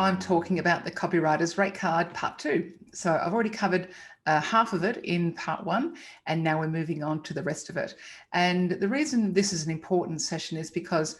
I'm talking about the Copywriters Rate Card Part 2. So I've already covered half of it in Part 1, and now we're moving on to the rest of it. And the reason this is an important session is because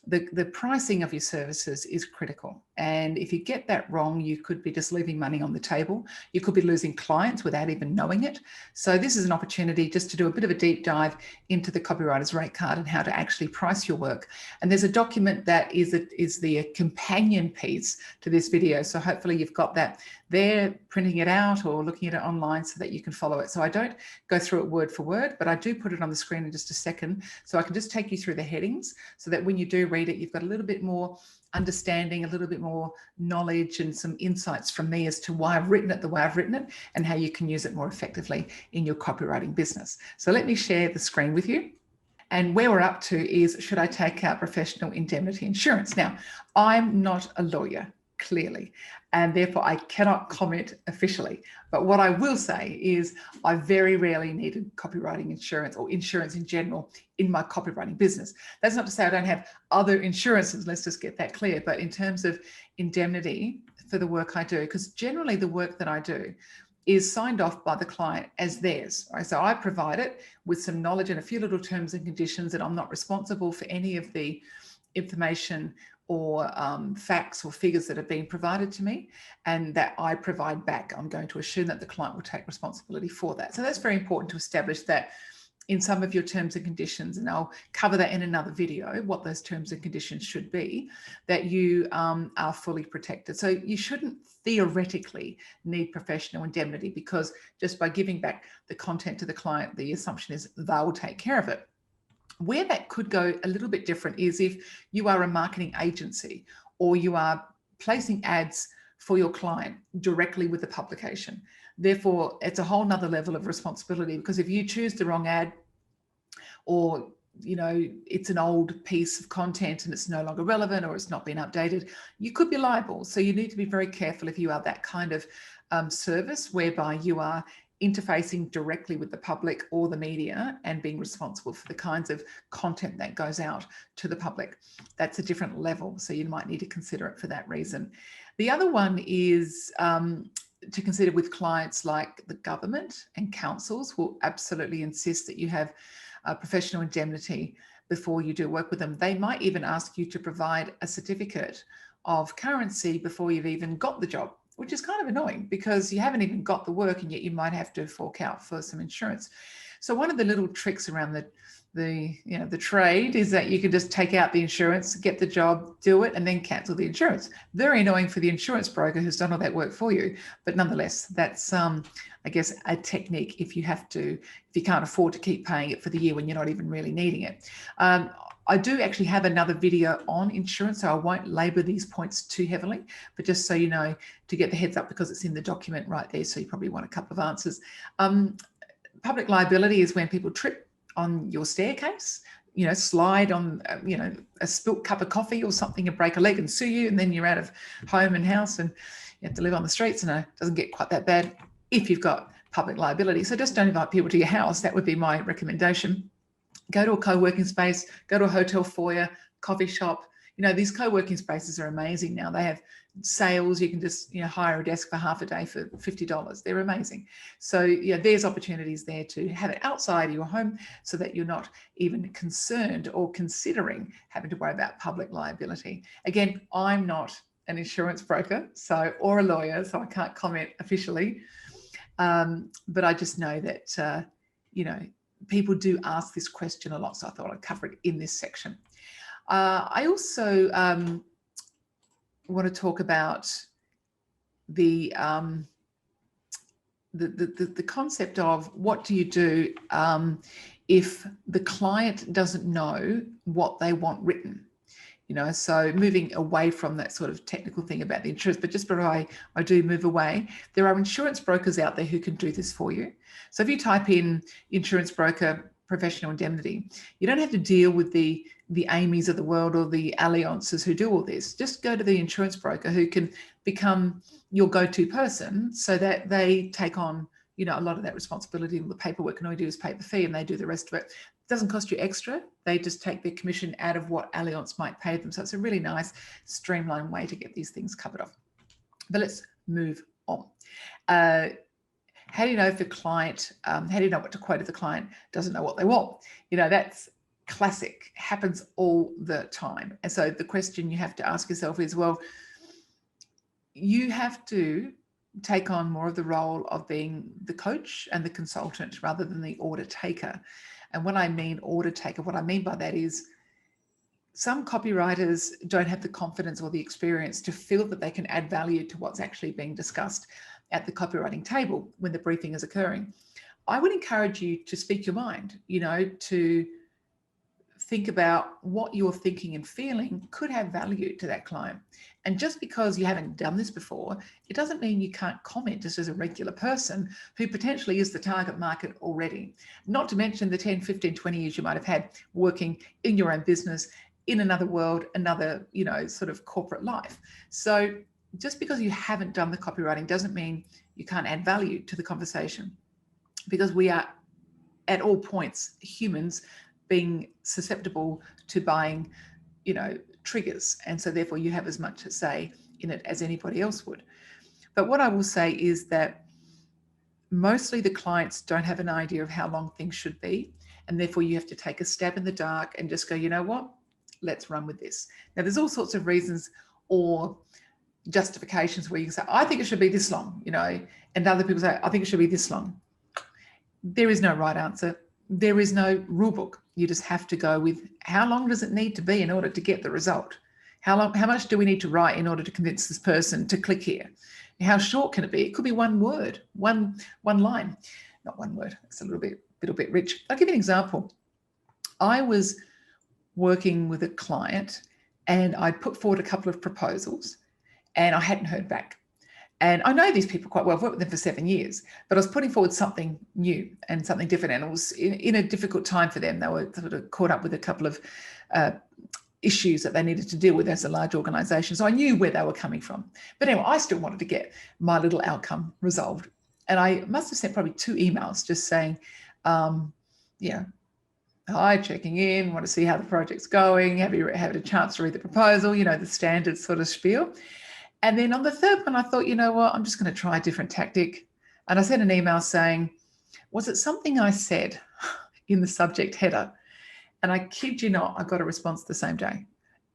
the pricing of your services is critical. And if you get that wrong, you could be just leaving money on the table. You could be losing clients without even knowing it. So this is an opportunity just to do a bit of a deep dive into the Copywriters Rate Card and how to actually price your work. And there's a document that is the companion piece to this video. So hopefully you've got that there, printing it out or looking at it online so that you can follow it. So I don't go through it word for word, but I do put it on the screen in just a second. So I can just take you through the headings so that when you do read it, you've got a little bit more understanding, a little bit more knowledge and some insights from me as to why I've written it the way I've written it and how you can use it more effectively in your copywriting business. So let me share the screen with you. And where we're up to is, should I take out professional indemnity insurance? Now, I'm not a lawyer, clearly, and therefore I cannot comment officially. But what I will say is I very rarely needed copywriting insurance or insurance in general in my copywriting business. That's not to say I don't have other insurances, let's just get that clear. But in terms of indemnity for the work I do, because generally the work that I do is signed off by the client as theirs. Right? So I provide it with some knowledge and a few little terms and conditions that I'm not responsible for any of the information or facts or figures that have been provided to me and that I provide back. I'm going to assume that the client will take responsibility for that. So that's very important to establish that in some of your terms and conditions, and I'll cover that in another video, what those terms and conditions should be, that you are fully protected. So you shouldn't theoretically need professional indemnity, because just by giving back the content to the client, the assumption is they'll take care of it. Where that could go a little bit different is if you are a marketing agency or you are placing ads for your client directly with the publication. Therefore, it's a whole nother level of responsibility, because if you choose the wrong ad, or it's an old piece of content and it's no longer relevant or it's not been updated, you could be liable. So you need to be very careful if you are that kind of service whereby you are interfacing directly with the public or the media and being responsible for the kinds of content that goes out to the public. That's a different level. So you might need to consider it for that reason. The other one is to consider with clients like the government and councils will absolutely insist that you have professional indemnity before you do work with them. They might even ask you to provide a certificate of currency before you've even got the job, which is kind of annoying because you haven't even got the work and yet you might have to fork out for some insurance. So one of the little tricks around the trade is that you can just take out the insurance, get the job, do it, and then cancel the insurance. Very annoying for the insurance broker who's done all that work for you. But nonetheless, that's, I guess, a technique if you can't afford to keep paying it for the year when you're not even really needing it. I do actually have another video on insurance, so I won't labor these points too heavily, but just so you know, to get the heads up, because it's in the document right there, so you probably want a couple of answers. Public liability is when people trip on your staircase, slide on, a spilt cup of coffee or something and break a leg and sue you, and then you're out of home and house and you have to live on the streets, and it doesn't get quite that bad if you've got public liability. So just don't invite people to your house. That would be my recommendation. Go to a co-working space, go to a hotel foyer, coffee shop. These co-working spaces are amazing now. They have sales. You can just, hire a desk for half a day for $50. They're amazing. So there's opportunities there to have it outside of your home so that you're not even concerned or considering having to worry about public liability. Again, I'm not an insurance broker or a lawyer, so I can't comment officially. But I just know that, people do ask this question a lot, so I thought I'd cover it in this section. I also want to talk about the concept of what do you do if the client doesn't know what they want written. So moving away from that sort of technical thing about the insurance, but just before I do move away, there are insurance brokers out there who can do this for you. So if you type in insurance broker professional indemnity, you don't have to deal with the Amy's of the world or the Alliances who do all this. Just go to the insurance broker who can become your go-to person so that they take on a lot of that responsibility and the paperwork, and all you do is pay the fee and they do the rest of it. doesn't cost you extra. They just take their commission out of what Allianz might pay them. So it's a really nice streamlined way to get these things covered off. But let's move on. How do you know if the client, how do you know what to quote if the client doesn't know what they want? That's classic, happens all the time. And so the question you have to ask yourself is, well, you have to take on more of the role of being the coach and the consultant rather than the order taker. And when I mean order taker, what I mean by that is some copywriters don't have the confidence or the experience to feel that they can add value to what's actually being discussed at the copywriting table when the briefing is occurring. I would encourage you to speak your mind, to think about what you're thinking and feeling could have value to that client. And just because you haven't done this before, it doesn't mean you can't comment just as a regular person who potentially is the target market already. Not to mention the 10, 15, 20 years you might have had working in your own business, in another world, another, sort of corporate life. So just because you haven't done the copywriting doesn't mean you can't add value to the conversation, because we are at all points humans being susceptible to buying, triggers. And so therefore you have as much to say in it as anybody else would. But what I will say is that mostly the clients don't have an idea of how long things should be. And therefore you have to take a stab in the dark and just go, you know what, let's run with this. Now there's all sorts of reasons or justifications where you can say, I think it should be this long, and other people say, I think it should be this long. There is no right answer. There is no rule book. You just have to go with how long does it need to be in order to get the result? How much do we need to write in order to convince this person to click here? How short can it be? It could be one word, one line, not one word. It's a little bit rich. I'll give you an example. I was working with a client and I'd put forward a couple of proposals and I hadn't heard back. And I know these people quite well. I've worked with them for 7 years, but I was putting forward something new and something different. And it was in a difficult time for them. They were sort of caught up with a couple of issues that they needed to deal with as a large organization. So I knew where they were coming from. But anyway, I still wanted to get my little outcome resolved. And I must have sent probably 2 emails just saying, hi, checking in, want to see how the project's going. Have you had a chance to read the proposal? The standard sort of spiel. And then on the third one, I thought, you know what, I'm just going to try a different tactic. And I sent an email saying, was it something I said in the subject header? And I kid you not, I got a response the same day,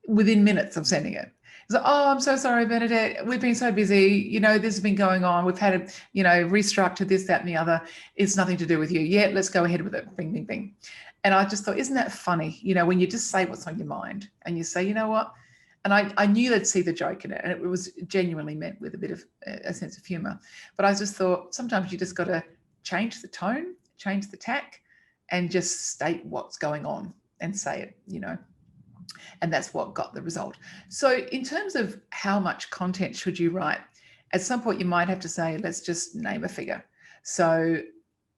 within minutes of sending it. It's like, oh, I'm so sorry, Bernadette. We've been so busy. This has been going on. We've had to, restructure this, that, and the other. It's nothing to do with you. Yeah, let's go ahead with it. Bing, bing, bing. And I just thought, isn't that funny? When you just say what's on your mind and you say, you know what? And I knew they'd see the joke in it, and it was genuinely meant with a bit of a sense of humor. But I just thought sometimes you just got to change the tone, change the tack, and just state what's going on and say it, and that's what got the result. So in terms of how much content should you write, at some point you might have to say, let's just name a figure. So,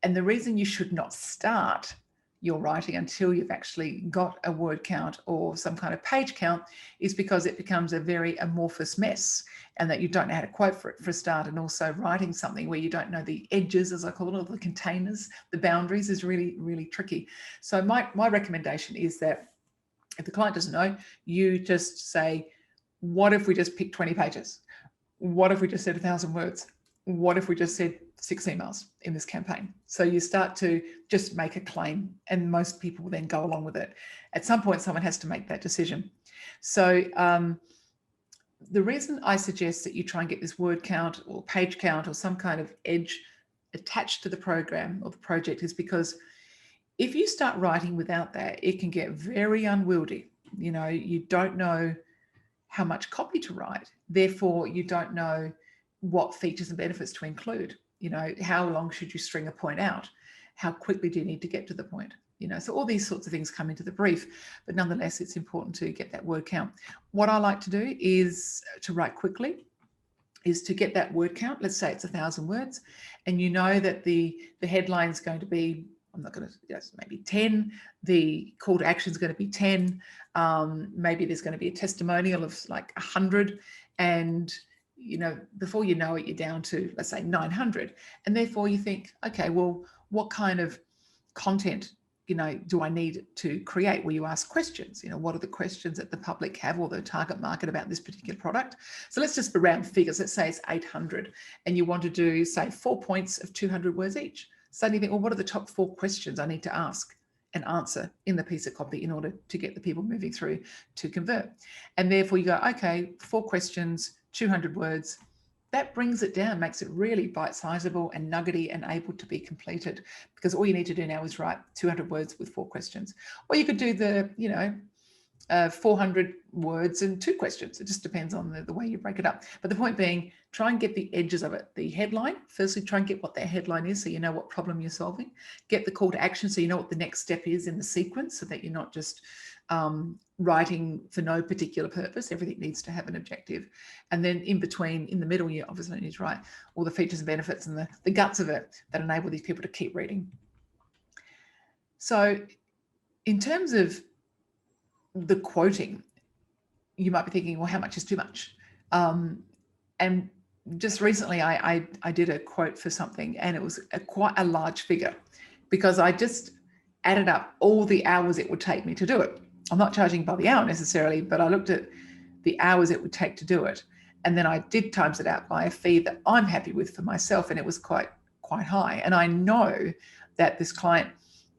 and the reason you should not start your writing until you've actually got a word count or some kind of page count is because it becomes a very amorphous mess, and that you don't know how to quote for it for a start. And also writing something where you don't know the edges, as I call it, or the containers, the boundaries, is really, really tricky. So my recommendation is that if the client doesn't know, you just say, what if we just pick 20 pages? What if we just said 1,000 words? What if we just said 6 emails in this campaign? So you start to just make a claim, and most people will then go along with it. At some point, someone has to make that decision. So the reason I suggest that you try and get this word count or page count or some kind of edge attached to the program or the project is because if you start writing without that, it can get very unwieldy. You don't know how much copy to write. Therefore, you don't know what features and benefits to include. How long should you string a point out? How quickly do you need to get to the point? So all these sorts of things come into the brief, but nonetheless, it's important to get that word count. What I like to do is to write quickly, is to get that word count. Let's say it's 1,000 words, and you know that the headline is going to be, I'm not going to, maybe 10. The call to action is going to be 10. Maybe there's going to be a testimonial of like 100, and before you know it, you're down to, let's say, 900. And therefore you think, okay, well, what kind of content do I need to create where you ask questions? What are the questions that the public have or the target market about this particular product? So let's just round figures. Let's say it's 800 and you want to do, say, 4 points of 200 words each. Suddenly you think, well, what are the top 4 questions I need to ask and answer in the piece of copy in order to get the people moving through to convert? And therefore you go, okay, 4 questions, 200 words. That brings it down, makes it really bite-sizable and nuggety and able to be completed, because all you need to do now is write 200 words with 4 questions. Or you could do the, 400 words and 2 questions. It just depends on the way you break it up. But the point being, try and get the edges of it. The headline, firstly, try and get what that headline is so you know what problem you're solving. Get the call to action so you know what the next step is in the sequence, so that you're not just writing for no particular purpose. Everything needs to have an objective. And then in between, in the middle, you obviously need to write all the features and benefits and the guts of it that enable these people to keep reading. So in terms of the quoting, you might be thinking, well, how much is too much? And just recently I did a quote for something, and it was quite a large figure, because I just added up all the hours it would take me to do it. I'm not charging by the hour necessarily, but I looked at the hours it would take to do it. And then I did times it out by a fee that I'm happy with for myself. And it was quite high. And I know that this client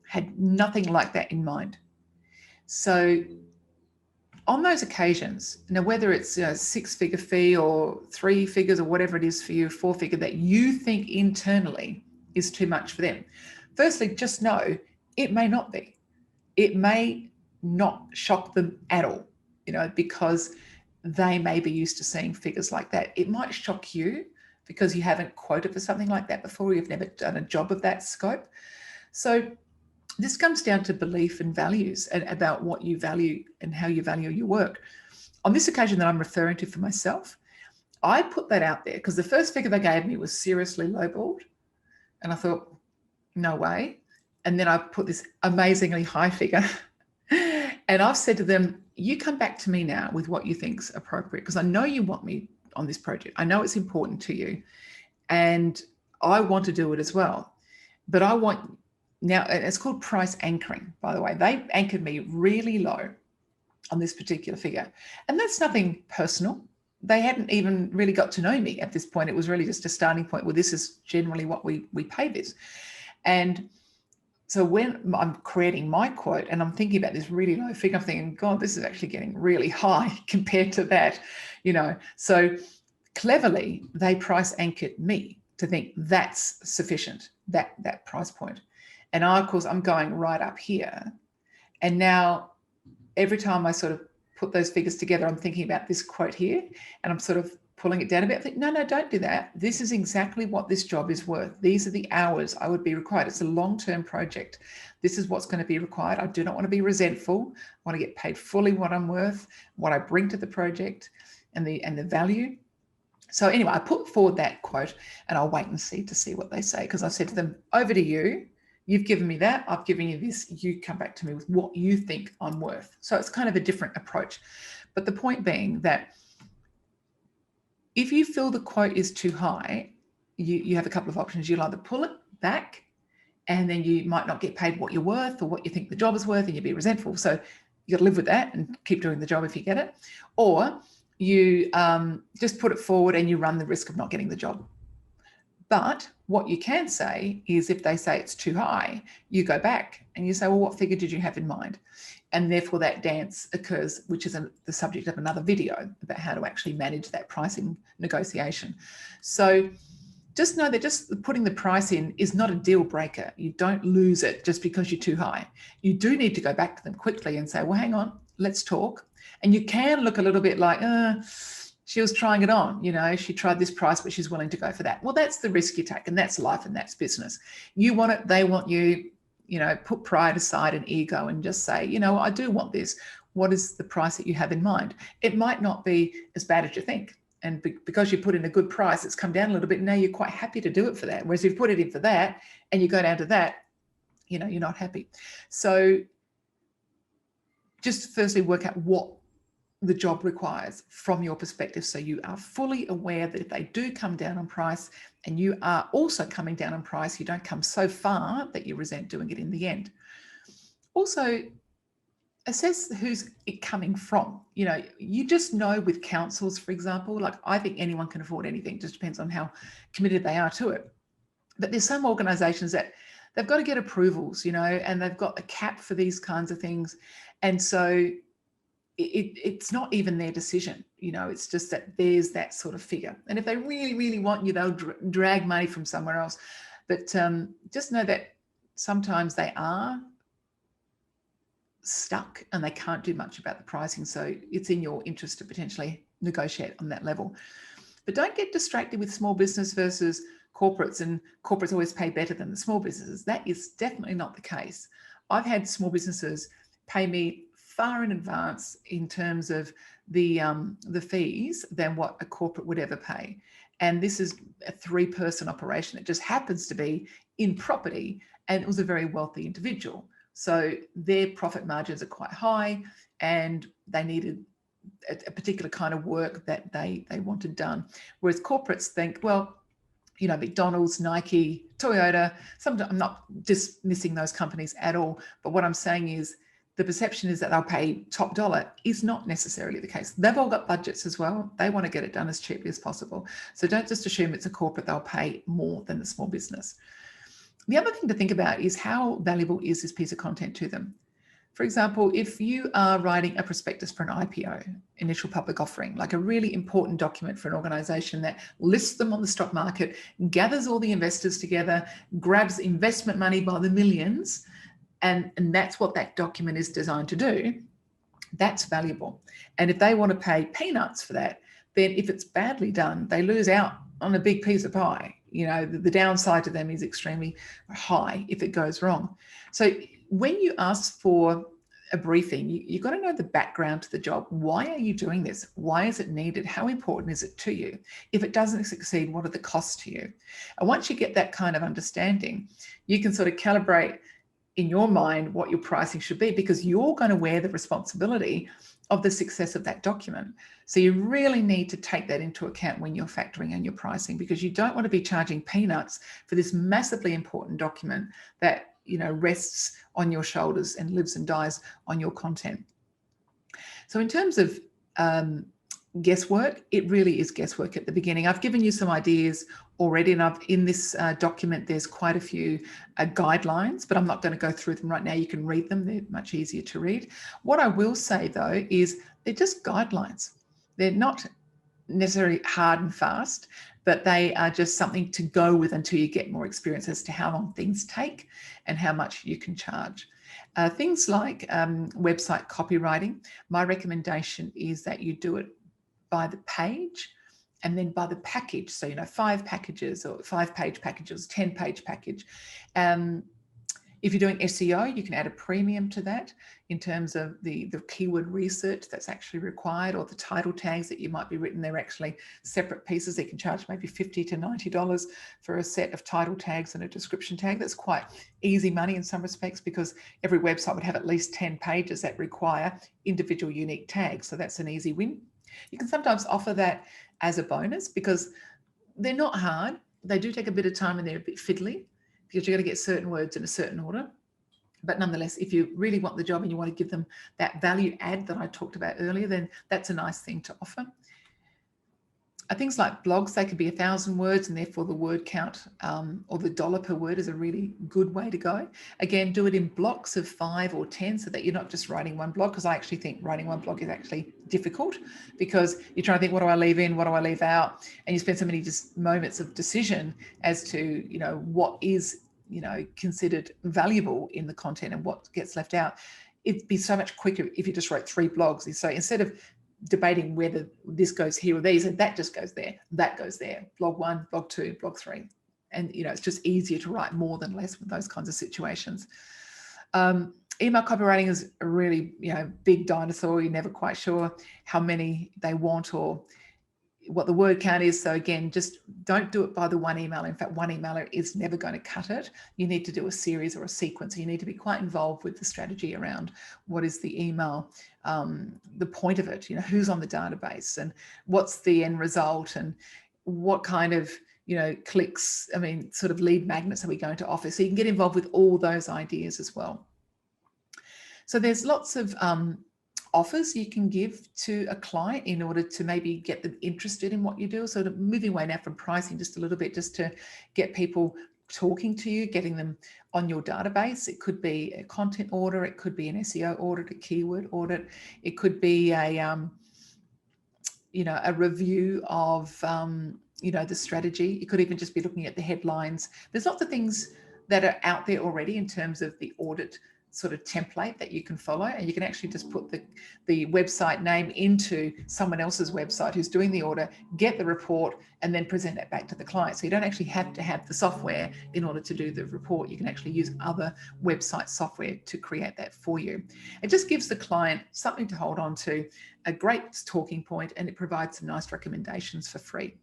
had nothing like that in mind. So on those occasions, now whether it's a 6-figure fee or 3 figures or whatever it is for you, 4-figure, that you think internally is too much for them, firstly, just know it may not be. It may not shock them at all, because they may be used to seeing figures like that. It might shock you because you haven't quoted for something like that before. You've never done a job of that scope. So this comes down to belief and values, and about what you value and how you value your work. On this occasion that I'm referring to for myself, I put that out there because the first figure they gave me was seriously lowballed. And I thought, no way. And then I put this amazingly high figure. And I've said to them, you come back to me now with what you think's appropriate, because I know you want me on this project. I know it's important to you, and I want to do it as well. But I want, now it's called price anchoring, by the way. They anchored me really low on this particular figure. And that's nothing personal. They hadn't even really got to know me at this point. It was really just a starting point where this is generally what we pay this. And so when I'm creating my quote and I'm thinking about this really low figure, I'm thinking, God, this is actually getting really high compared to that, So cleverly, they price anchored me to think that's sufficient, that price point. And I, of course, I'm going right up here. And now every time I sort of put those figures together, I'm thinking about this quote here, and I'm sort of pulling it down a bit. I think, no, don't do that. This is exactly what this job is worth. These are the hours I would be required. It's a long-term project. This is what's going to be required. I do not want to be resentful. I want to get paid fully what I'm worth, what I bring to the project, and the value. So anyway, I put forward that quote, and I'll wait and see what they say, because I said to them, over to you. You've given me that. I've given you this. You come back to me with what you think I'm worth. So it's kind of a different approach. But the point being that if you feel the quote is too high, you have a couple of options. You'll either pull it back, and then you might not get paid what you're worth or what you think the job is worth, and you'll be resentful. So you got to live with that and keep doing the job if you get it. Or you just put it forward and you run the risk of not getting the job. But what you can say is, if they say it's too high, you go back and you say, well, what figure did you have in mind? And therefore that dance occurs, which is the subject of another video about how to actually manage that pricing negotiation. So just know that just putting the price in is not a deal breaker. You don't lose it just because you're too high. You do need to go back to them quickly and say, well, hang on, let's talk. And you can look a little bit like, she was trying it on, she tried this price, but she's willing to go for that. Well, that's the risk you take, and that's life and that's business. You want it, they want you, put pride aside and ego and just say, I do want this. What is the price that you have in mind? It might not be as bad as you think. And because you put in a good price, it's come down a little bit. Now you're quite happy to do it for that. Whereas if you put it in for that and you go down to that, you're not happy. So just firstly work out what the job requires from your perspective, so you are fully aware that if they do come down on price and you are also coming down on price, you don't come so far that you resent doing it in the end. Also, assess who's it coming from. You just know with councils, for example, like I think anyone can afford anything, just depends on how committed they are to it. But there's some organizations that they've got to get approvals, and they've got a cap for these kinds of things. And so it's not even their decision, it's just that there's that sort of figure. And if they really, really want you, they'll drag money from somewhere else. But just know that sometimes they are stuck and they can't do much about the pricing. So it's in your interest to potentially negotiate on that level. But don't get distracted with small business versus corporates, and corporates always pay better than the small businesses. That is definitely not the case. I've had small businesses pay me far in advance in terms of the fees than what a corporate would ever pay. And this is a 3-person operation. It just happens to be in property, and it was a very wealthy individual. So their profit margins are quite high, and they needed a particular kind of work that they wanted done. Whereas corporates think, well, McDonald's, Nike, Toyota, I'm not dismissing those companies at all. But what I'm saying is the perception is that they'll pay top dollar is not necessarily the case. They've all got budgets as well. They want to get it done as cheaply as possible. So don't just assume it's a corporate, they'll pay more than the small business. The other thing to think about is how valuable is this piece of content to them? For example, if you are writing a prospectus for an IPO, initial public offering, like a really important document for an organization that lists them on the stock market, gathers all the investors together, grabs investment money by the millions, and that's what that document is designed to do, that's valuable. And if they want to pay peanuts for that, then if it's badly done, they lose out on a big piece of pie. The downside to them is extremely high if it goes wrong. So when you ask for a briefing, you've got to know the background to the job. Why are you doing this? Why is it needed? How important is it to you? If it doesn't succeed, what are the costs to you? And once you get that kind of understanding, you can sort of calibrate in your mind what your pricing should be, because you're going to wear the responsibility of the success of that document. So you really need to take that into account when you're factoring in your pricing, because you don't want to be charging peanuts for this massively important document that rests on your shoulders and lives and dies on your content. So in terms of guesswork, it really is guesswork at the beginning. I've given you some ideas already, and in this document there's quite a few guidelines, but I'm not going to go through them right now. You can read them, they're much easier to read. What I will say though is they're just guidelines. They're not necessarily hard and fast, but they are just something to go with until you get more experience as to how long things take and how much you can charge. Things like website copywriting, my recommendation is that you do it by the page and then by the package. So, 5 packages or 5-page packages, 10-page package. If you're doing SEO, you can add a premium to that in terms of the keyword research that's actually required, or the title tags that you might be written. They're actually separate pieces. They can charge maybe $50 to $90 for a set of title tags and a description tag. That's quite easy money in some respects, because every website would have at least 10 pages that require individual unique tags. So that's an easy win. You can sometimes offer that as a bonus because they're not hard. They do take a bit of time and they're a bit fiddly, because you've got to get certain words in a certain order. But nonetheless, if you really want the job and you want to give them that value add that I talked about earlier, then that's a nice thing to offer. Things like blogs, they could be 1,000 words, and therefore the word count or the dollar per word is a really good way to go. Again, do it in blocks of 5 or 10 so that you're not just writing one blog, because I actually think writing one blog is actually difficult, because you're trying to think, what do I leave in, what do I leave out? And you spend so many moments of decision as to, what is, considered valuable in the content and what gets left out. It'd be so much quicker if you just wrote 3 blogs. So instead of debating whether this goes here or there, and that just goes there, that goes there, blog 1, blog 2, blog 3. And, it's just easier to write more than less with those kinds of situations. Email copywriting is a really, big dinosaur. You're never quite sure how many they want or what the word count is. So again, just don't do it by the one emailer. In fact, one emailer is never going to cut it. You need to do a series or a sequence. You need to be quite involved with the strategy around what is the email, the point of it, who's on the database and what's the end result and what kind of, clicks, sort of lead magnets are we going to offer. So you can get involved with all those ideas as well. So there's lots of offers you can give to a client in order to maybe get them interested in what you do. So moving away now from pricing just a little bit, just to get people talking to you, getting them on your database. It could be a content order, it could be an SEO audit, a keyword audit, it could be a a review of the strategy. It could even just be looking at the headlines. There's lots of things that are out there already in terms of the audit sort of template that you can follow, and you can actually just put the website name into someone else's website who's doing the order, get the report, and then present it back to the client. So you don't actually have to have the software in order to do the report. You can actually use other website software to create that for you. It just gives the client something to hold on to, a great talking point, and it provides some nice recommendations for free.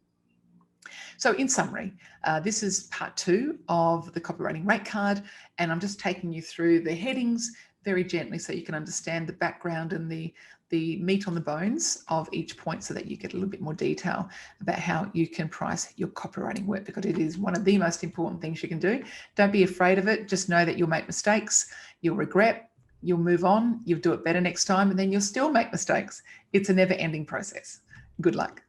So in summary, this is part 2 of the copywriting rate card, and I'm just taking you through the headings very gently so you can understand the background and the meat on the bones of each point, so that you get a little bit more detail about how you can price your copywriting work, because it is one of the most important things you can do. Don't be afraid of it. Just know that you'll make mistakes, you'll regret, you'll move on, you'll do it better next time, and then you'll still make mistakes. It's a never-ending process. Good luck.